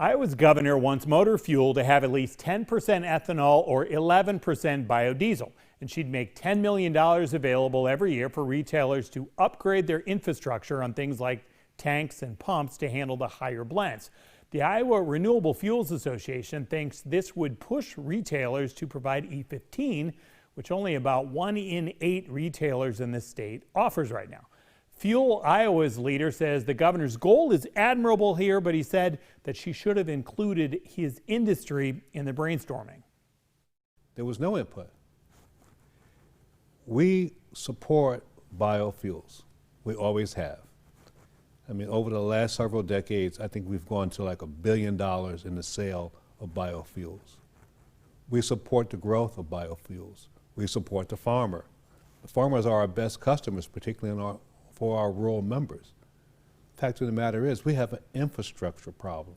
Iowa's governor wants motor fuel to have at least 10% ethanol or 11% biodiesel, and she'd make $10 million available every year for retailers to upgrade their infrastructure on things like tanks and pumps to handle the higher blends. The Iowa Renewable Fuels Association thinks this would push retailers to provide E15, which only about 1 in 8 retailers in the state offers right now. Fuel Iowa's leader says the governor's goal is admirable here, but he said that she should have included his industry in the brainstorming. There was no input. We support biofuels. We always have. I mean, over the last several decades, I think we've gone to like $1 billion in the sale of biofuels. We support the growth of biofuels. We support the farmer. The farmers are our best customers, particularly for our rural members. The fact of the matter is, we have an infrastructure problem.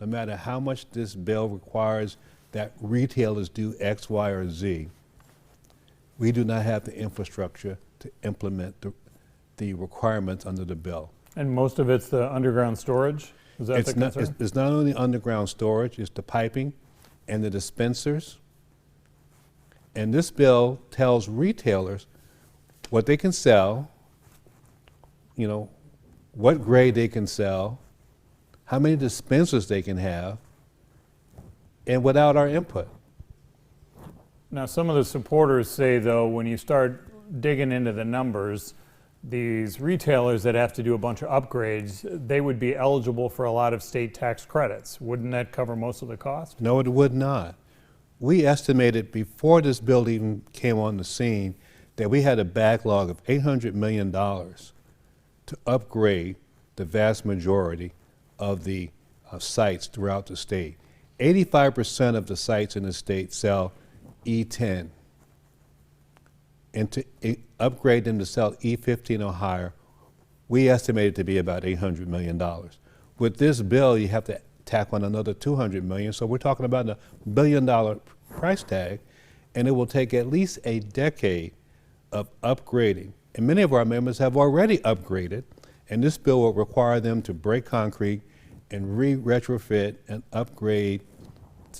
No matter how much this bill requires that retailers do X, Y, or Z, we do not have the infrastructure to implement the requirements under the bill. And most of it's the underground storage? Is that the concern? It's not only underground storage, it's the piping and the dispensers. And this bill tells retailers what they can sell, you know, what grade they can sell, how many dispensers they can have, and without our input. Now, some of the supporters say, though, when you start digging into the numbers, these retailers that have to do a bunch of upgrades, they would be eligible for a lot of state tax credits. Wouldn't that cover most of the cost? No, it would not. We estimated before this bill even came on the scene that we had a backlog of $800 million to upgrade the vast majority of the sites throughout the state. 85% of the sites in the state sell E10. And to upgrade them to sell E15 or higher, we estimate it to be about $800 million. With this bill, you have to tack on another $200 million, so we're talking about a $1 billion price tag, and it will take at least a decade of upgrading. And many of our members have already upgraded, and this bill will require them to break concrete and retrofit and upgrade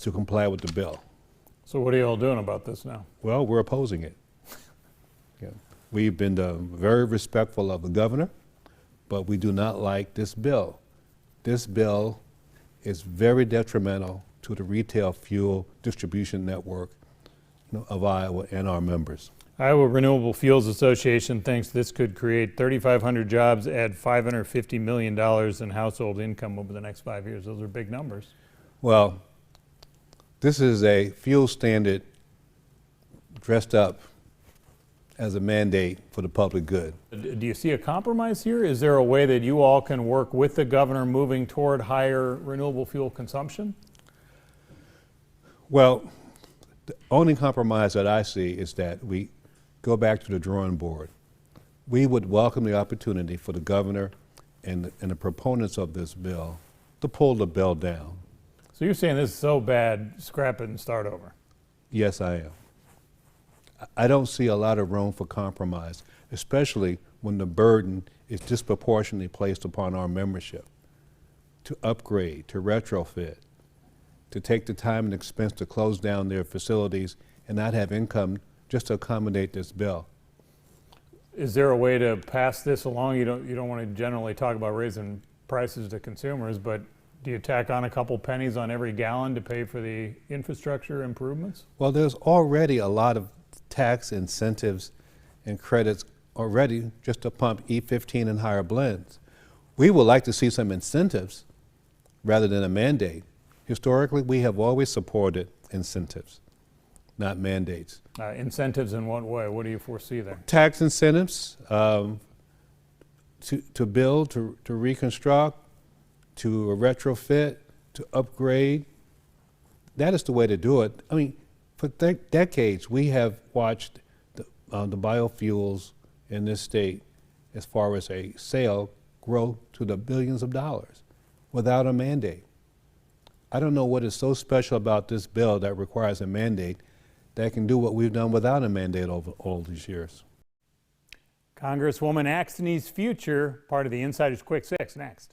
to comply with the bill. So what are you all doing about this now? Well, we're opposing it. Yeah. We've been very respectful of the governor, but we do not like this bill. This bill is very detrimental to the retail fuel distribution network of Iowa and our members. Iowa Renewable Fuels Association thinks this could create 3,500 jobs, add $550 million in household income over the next 5 years. Those are big numbers. Well, this is a fuel standard dressed up as a mandate for the public good. Do you see a compromise here? Is there a way that you all can work with the governor moving toward higher renewable fuel consumption? Well, the only compromise that I see is that we go back to the drawing board. We would welcome the opportunity for the governor and the proponents of this bill to pull the bill down. So you're saying this is so bad, scrap it and start over? Yes, I am. I don't see a lot of room for compromise, especially when the burden is disproportionately placed upon our membership to upgrade, to retrofit, to take the time and expense to close down their facilities and not have income just to accommodate this bill. Is there a way to pass this along? You don't want to generally talk about raising prices to consumers, but do you tack on a couple pennies on every gallon to pay for the infrastructure improvements? Well, there's already a lot of tax incentives and credits already just to pump E15 and higher blends. We would like to see some incentives rather than a mandate. Historically, we have always supported incentives, not mandates. Incentives in what way? What do you foresee there? Tax incentives to build, to reconstruct, to retrofit, to upgrade. That is the way to do it. I mean, for decades, we have watched the biofuels in this state, as far as a sale, grow to the billions of dollars without a mandate. I don't know what is so special about this bill that requires a mandate that can do what we've done without a mandate over all these years. Congresswoman Axteni's future, part of the Insider's Quick Six, next.